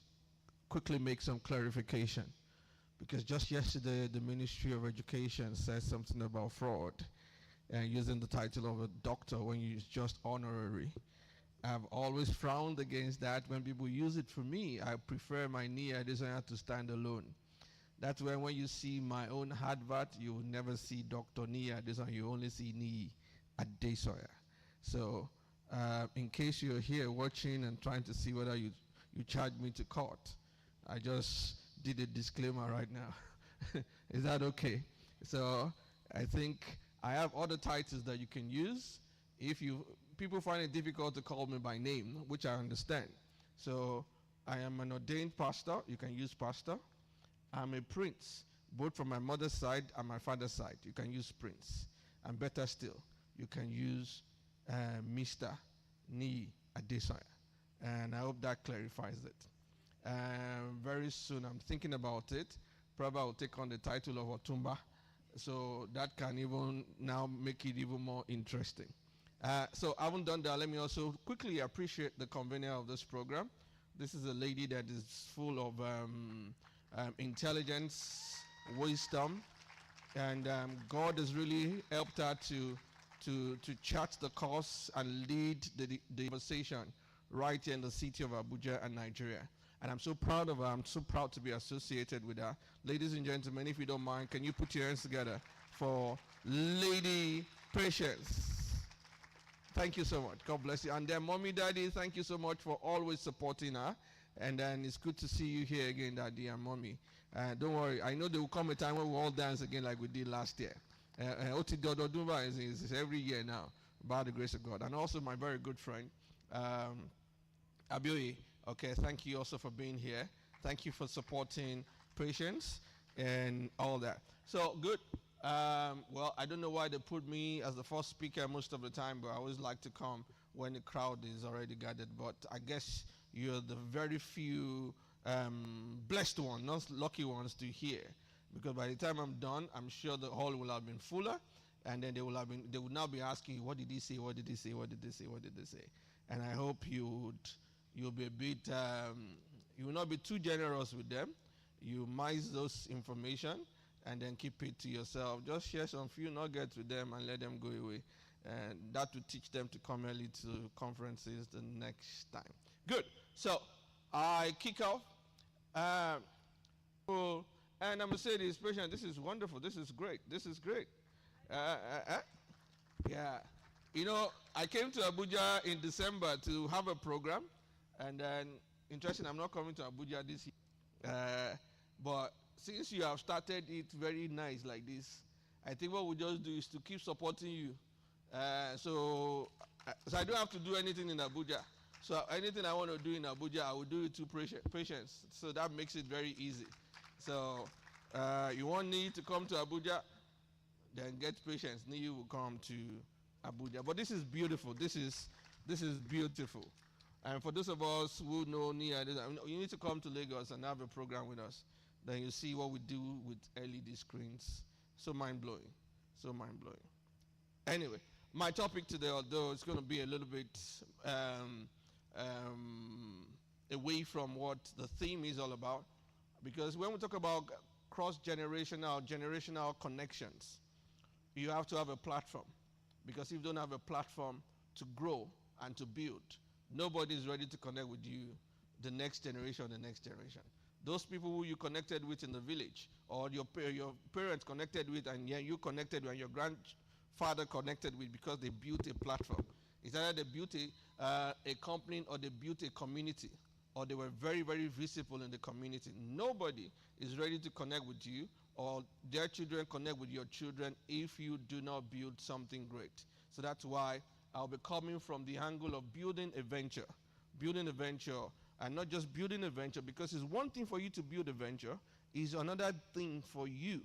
quickly make some clarification. Because just yesterday, the Ministry of Education said something about fraud and using the title of a doctor when you use just honorary. I've always frowned against that. When people use it for me, I prefer my Niyi Adesoya to stand alone. That's when you see my own advert, you will never see Dr. Niyi Adesoya, you only see Niyi Adesoya. So in case you're here watching and trying to see whether you charge me to court, I just did a disclaimer right now. Is that okay? So I think I have other titles that you can use. If people find it difficult to call me by name, which I understand. So I am an ordained pastor. You can use pastor. I'm a prince, both from my mother's side and my father's side. You can use prince. And better still, you can use Mr. Niyi Adesoya. And I hope that clarifies it. Very soon, I'm thinking about it. Probably I'll take on the title of Otumba. So that can even now make it even more interesting. So I haven't done that. Let me also quickly appreciate the convener of this program. This is a lady that is full of intelligence, wisdom, and God has really helped her to chart the course and lead the conversation right here in the city of Abuja and Nigeria. And I'm so proud of her. I'm so proud to be associated with her. Ladies and gentlemen, if you don't mind, can you put your hands together for Lady Patience? Thank you so much. God bless you. And then Mommy, Daddy, thank you so much for always supporting her. And then it's good to see you here again, Daddy and Mommy. Don't worry. I know there will come a time when we'll all dance again like we did last year. Oti Dododumba is every year now, by the grace of God. And also my very good friend, Abioye. Okay, thank you also for being here. Thank you for supporting Patience and all that. So, good. Well, I don't know why they put me as the first speaker most of the time, but I always like to come when the crowd is already gathered. But I guess you're the very few blessed ones, not lucky ones to hear. Because by the time I'm done, I'm sure the hall will have been fuller, and then they would now be asking you, what did he say, what did he say, what did they say, what did they say? And I hope you'll be a bit, you will not be too generous with them. You mice those information and then keep it to yourself. Just share some few nuggets with them and let them go away. And that will teach them to come early to conferences the next time. Good. So I kick off. And I'm going to say this, patient, this is wonderful. This is great. This is great. Yeah. You know, I came to Abuja in December to have a program. And then, interesting, I'm not coming to Abuja this year. But since you have started it very nice like this, I think what we just do is to keep supporting you. So I don't have to do anything in Abuja. So anything I want to do in Abuja, I will do it to Patience. So that makes it very easy. So you want Niyi to come to Abuja, then get Patience. Niyi will come to Abuja. But this is beautiful. This is beautiful. And for those of us who know Niyi, you need to come to Lagos and have a program with us. Then you see what we do with LED screens. So mind-blowing. So mind-blowing. Anyway, my topic today, although it's going to be a little bit away from what the theme is all about, because when we talk about cross-generational, generational connections, you have to have a platform. Because if you don't have a platform to grow and to build, nobody is ready to connect with you, the next generation, Those people who you connected with in the village, or your parents connected with, and you connected with, and your grandfather connected with, because they built a platform. It's either they built a company, or they built a community, or they were very, very visible in the community. Nobody is ready to connect with you, or their children connect with your children, if you do not build something great. So that's why I'll be coming from the angle of building a venture, and not just building a venture, because it's one thing for you to build a venture, it's another thing for you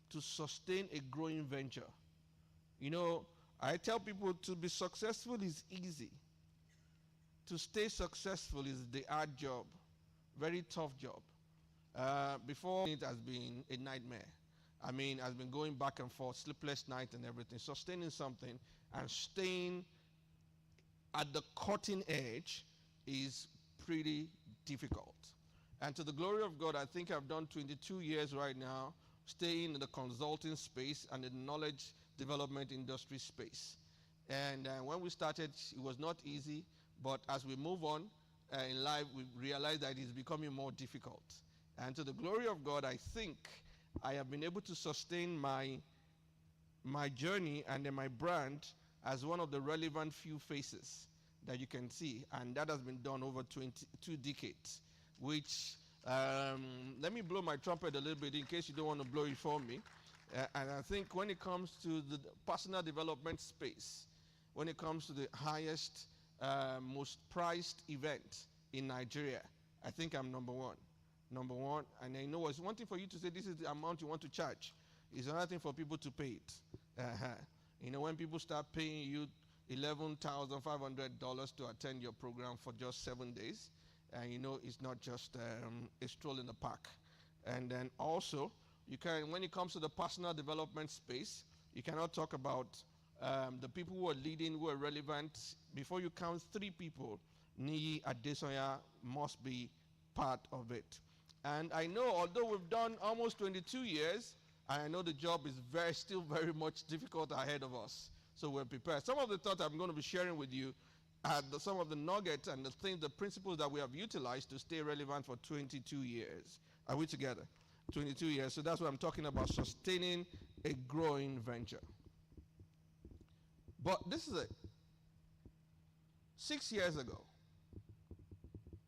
to sustain a growing venture. You know, I tell people to be successful is easy. To stay successful is the hard job, very tough job. Before, it has been a nightmare. I mean, has been going back and forth, sleepless night and everything. Sustaining something and staying at the cutting edge is pretty difficult. And to the glory of God, I think I've done 22 years right now, staying in the consulting space and the knowledge development industry space. And when we started, it was not easy, but as we move on in life, we realize that it's becoming more difficult. And to the glory of God, I think I have been able to sustain my journey and then my brand as one of the relevant few faces that you can see. And that has been done over 22 decades, which, let me blow my trumpet a little bit in case you don't want to blow it for me. And I think when it comes to the personal development space, when it comes to the highest, most prized event in Nigeria, I think I'm number one. And I know it's one thing for you to say this is the amount you want to charge. It's another thing for people to pay it. You know, when people start paying you $11,500 to attend your program for just 7 days, and you know it's not just a stroll in the park. And then also, you can, when it comes to the personal development space, you cannot talk about the people who are leading, who are relevant. Before you count 3 people, Niyi Adesoya must be part of it. And I know, although we've done almost 22 years, I know the job is still very much difficult ahead of us. So we're prepared. Some of the thoughts I'm going to be sharing with you are some of the nuggets and the principles that we have utilized to stay relevant for 22 years. Are we together? 22 years. So that's what I'm talking about, sustaining a growing venture. But this is it. 6 years ago,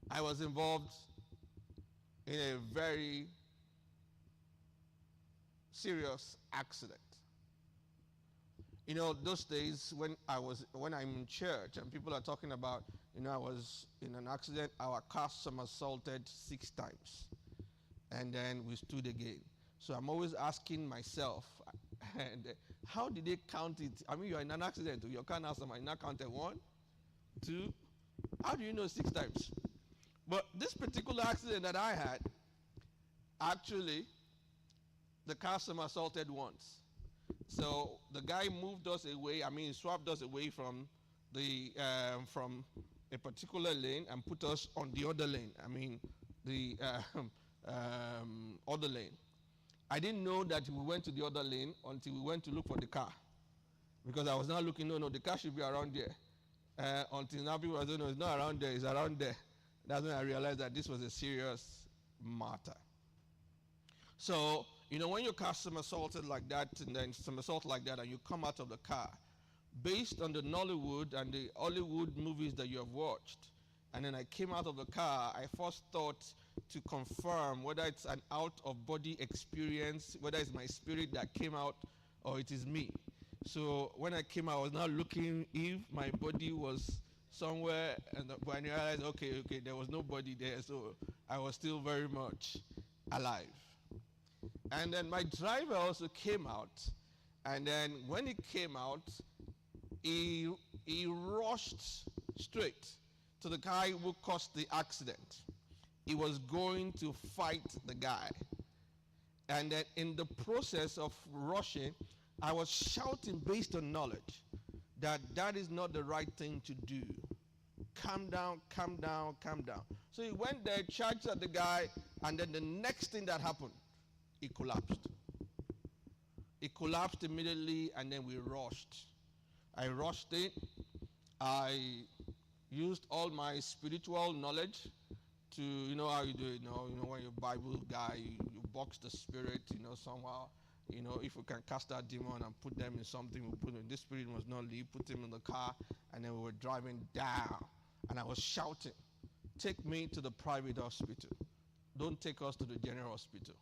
I was involved in a very serious accident. You know, those days when I'm in church and people are talking about, you know, I was in an accident, our car somersaulted 6 times. And then we stood again. So I'm always asking myself, and how did they count it? I mean, you're in an accident, your car now counted 1, 2. How do you know 6 times? But this particular accident that I had, actually, the car somersaulted once. So the guy moved us away, swapped us away from a particular lane and put us on the other lane. The other lane. I didn't know that we went to the other lane until we went to look for the car. Because I was now looking, no, the car should be around there. Until now people are saying, no, it's not around there, it's around there. That's when I realized that this was a serious matter. So, you know, when your car somersaulted like that, and then somersault like that, and you come out of the car, based on the Nollywood and the Hollywood movies that you have watched, and then I came out of the car, I first thought to confirm whether it's an out-of-body experience, whether it's my spirit that came out, or it is me. So when I came out, I was now looking if my body was somewhere, and when I realized, okay, there was nobody there, so I was still very much alive. And then my driver also came out, and then when he came out, he rushed straight to the guy who caused the accident. He was going to fight the guy. And then in the process of rushing, I was shouting based on knowledge that is not the right thing to do. Calm down, calm down, calm down. So he went there, charged at the guy, and then the next thing that happened, he collapsed. It collapsed immediately, and then we rushed. I rushed it. I used all my spiritual knowledge to, you know how you do it, when you're a Bible guy, you box the spirit, somehow. If we can cast out demon and put them in something, we put them. This spirit must not leave. Put him in the car, and then we were driving down, and I was shouting, "Take me to the private hospital. Don't take us to the general hospital."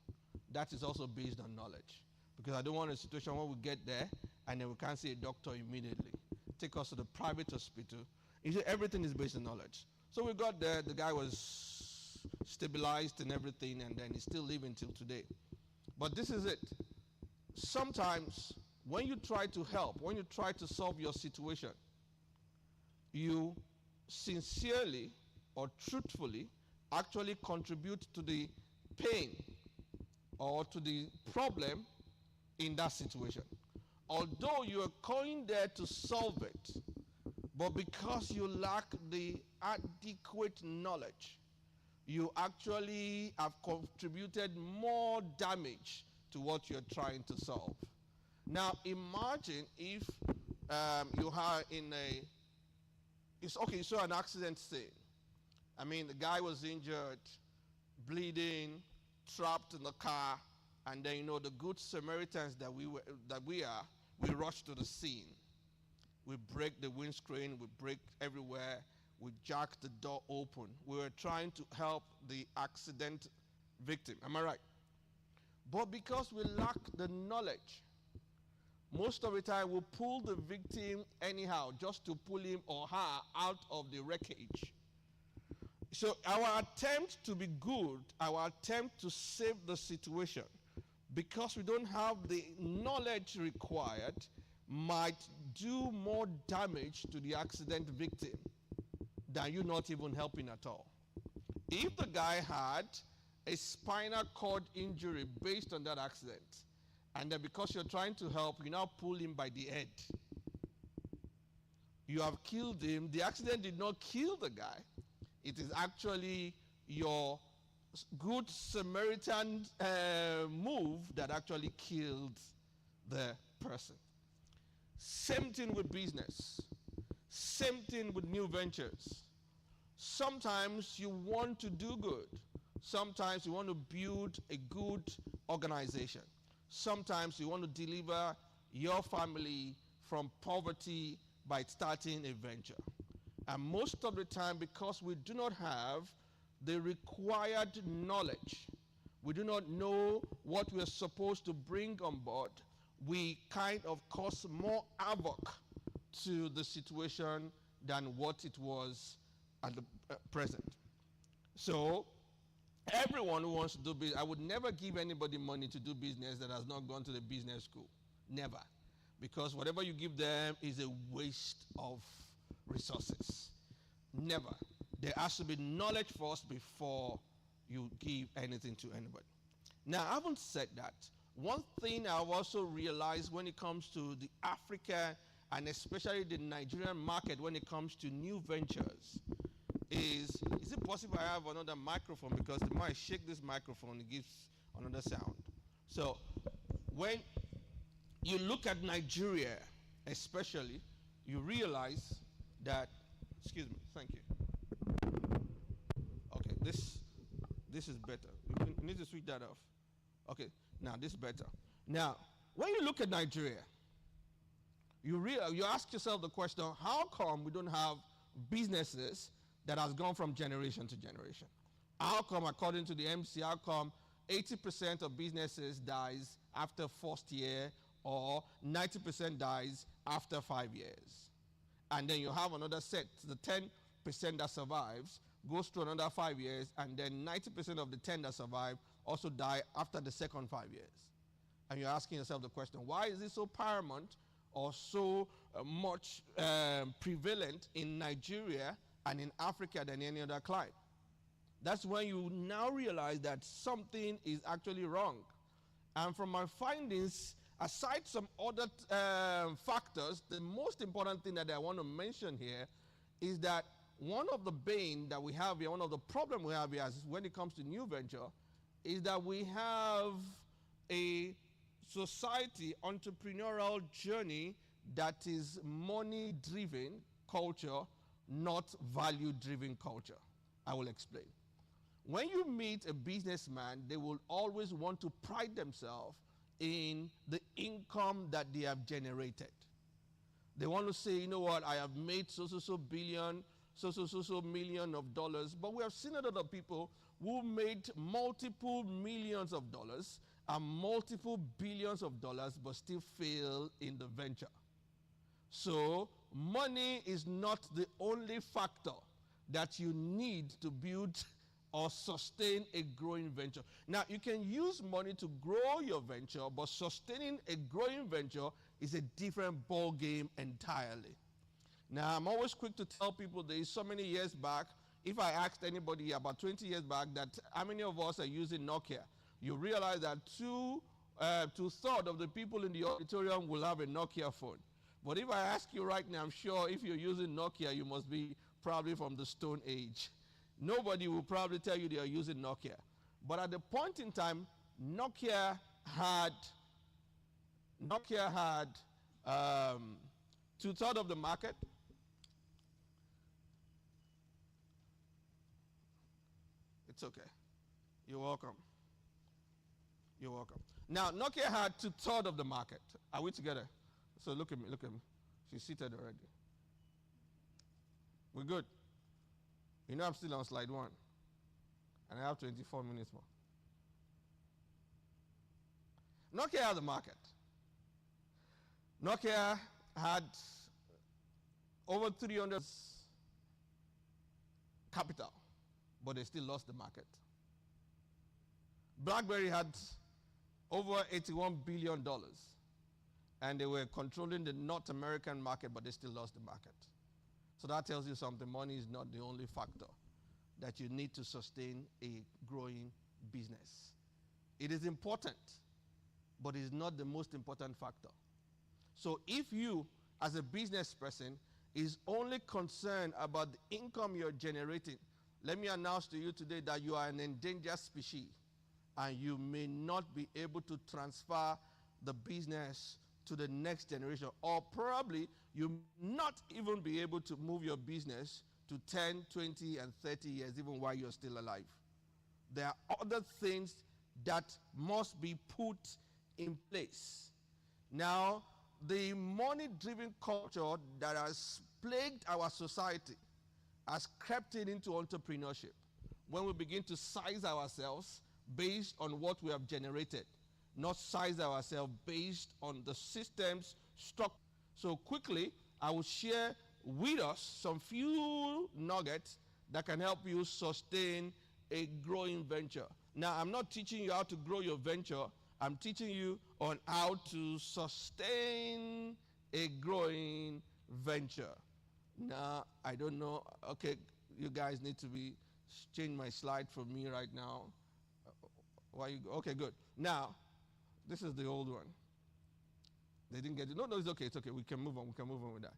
That is also based on knowledge, because I don't want a situation where we get there and then we can't see a doctor immediately. Take us to the private hospital. You see, everything is based on knowledge. So we got there. The guy was stabilized and everything, and then he's still living till today. But this is it. Sometimes when you try to help, when you try to solve your situation, you sincerely or truthfully actually contribute to the pain or to the problem in that situation. Although you are going there to solve it, but because you lack the adequate knowledge, you actually have contributed more damage to what you're trying to solve. Now, imagine if you are in you saw an accident scene. I mean, the guy was injured, bleeding, trapped in the car, and then, the good Samaritans that we are, we rush to the scene. We break the windscreen, we break everywhere, we jack the door open. We were trying to help the accident victim. Am I right? But because we lack the knowledge, most of the time we pull the victim anyhow, just to pull him or her out of the wreckage. So our attempt to be good, our attempt to save the situation, because we don't have the knowledge required, might do more damage to the accident victim than you not even helping at all. If the guy had a spinal cord injury based on that accident, and then because you're trying to help, you now pull him by the head, you have killed him. The accident did not kill the guy. It is actually your good Samaritan move that actually killed the person. Same thing with business. Same thing with new ventures. Sometimes you want to do good. Sometimes you want to build a good organization. Sometimes you want to deliver your family from poverty by starting a venture. And most of the time, because we do not have the required knowledge, we do not know what we are supposed to bring on board, we kind of cause more havoc to the situation than what it was at the present. So, everyone who wants to do business, I would never give anybody money to do business that has not gone to the business school. Never. Because whatever you give them is a waste of resources. Never. There has to be knowledge first before you give anything to anybody. Now, I haven't said that. One thing I've also realized when it comes to the Africa and especially the Nigerian market when it comes to new ventures is it possible I have another microphone? Because the more I shake this microphone, it gives another sound. So when you look at Nigeria especially, you realize that, excuse me, thank you. Okay, this is better. We need to switch that off. Okay, now this is better. Now, when you look at Nigeria, you ask yourself the question, how come we don't have businesses that has gone from generation to generation? How come, according to the MC, how come 80% of businesses dies after first year or 90% dies after 5 years? And then you have another set, the 10% that survives goes through another 5 years, and then 90% of the 10 that survive also die after the second 5 years. And you're asking yourself the question, why is it so paramount or so much prevalent in Nigeria and in Africa than any other clime? That's when you now realize that something is actually wrong. And from my findings, aside some other factors, the most important thing that I want to mention here is that one of the bane that we have here, one of the problem we have here when it comes to new venture, is that we have a society, entrepreneurial journey that is money driven culture, not value driven culture. I will explain. When you meet a businessman, they will always want to pride themselves in the income that they have generated. They want to say, you know what, I have made so billion, so million of dollars. But we have seen a lot of people who made multiple millions of dollars and multiple billions of dollars but still fail in the venture. So money is not the only factor that you need to build or sustain a growing venture. Now, you can use money to grow your venture, but sustaining a growing venture is a different ball game entirely. Now, I'm always quick to tell people this. So many years back, if I asked anybody about 20 years back that how many of us are using Nokia, you realize that two-thirds of the people in the auditorium will have a Nokia phone. But if I ask you right now, I'm sure if you're using Nokia, you must be probably from the Stone Age. Nobody will probably tell you they are using Nokia. But at the point in time, Nokia had two-thirds of the market. It's okay. You're welcome. You're welcome. Now, Nokia had two-thirds of the market. Are we together? So look at me, look at me. She's seated already. We're good. You know I'm still on slide 1. And I have 24 minutes more. Nokia had the market. Nokia had over 300 capital, but they still lost the market. BlackBerry had over $81 billion, and they were controlling the North American market, but they still lost the market. So that tells you something. Money is not the only factor that you need to sustain a growing business. It is important, but it is not the most important factor. So if you, as a business person, is only concerned about the income you're generating, let me announce to you today that you are an endangered species, and you may not be able to transfer the business to the next generation, or probably you not even be able to move your business to 10, 20, and 30 years, even while you're still alive. There are other things that must be put in place. Now, the money-driven culture that has plagued our society has crept into entrepreneurship. When we begin to size ourselves based on what we have generated, not size ourselves based on the system's structure. So quickly, I will share with us some few nuggets that can help you sustain a growing venture. Now, I'm not teaching you how to grow your venture. I'm teaching you on how to sustain a growing venture. Now, I don't know. Okay, you guys need to change my slide for me right now. Why you? Okay, good. Now, this is the old one. They didn't get it. No, it's okay. It's okay. We can move on. We can move on with that.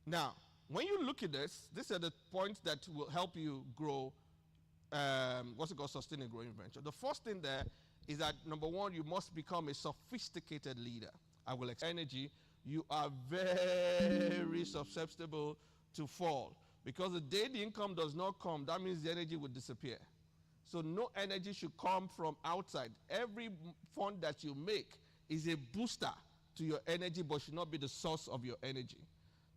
Now, when you look at this, these are the points that will help you grow, sustain a growing venture. The first thing there is that, number one, you must become a sophisticated leader. I will explain energy. You are very susceptible to fall, because the day the income does not come, that means the energy will disappear. So no energy should come from outside. Every fund that you make is a booster to your energy, but should not be the source of your energy.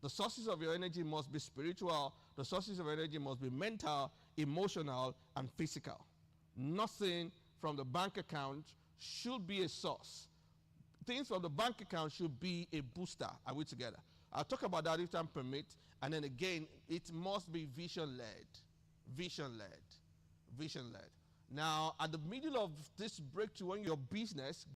The sources of your energy must be spiritual. The sources of energy must be mental, emotional, and physical. Nothing from the bank account should be a source. Things from the bank account should be a booster. Are we together? I'll talk about that if time permits. And then again, it must be vision-led. Vision-led. Vision-led. Now, at the middle of this breakthrough, when your business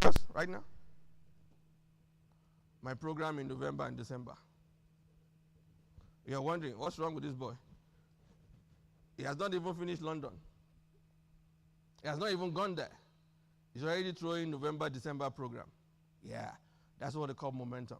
serious right now? My program in November and December. You're wondering, what's wrong with this boy? He has not even finished London. He has not even gone there. He's already throwing November, December program. Yeah, that's what they call momentum.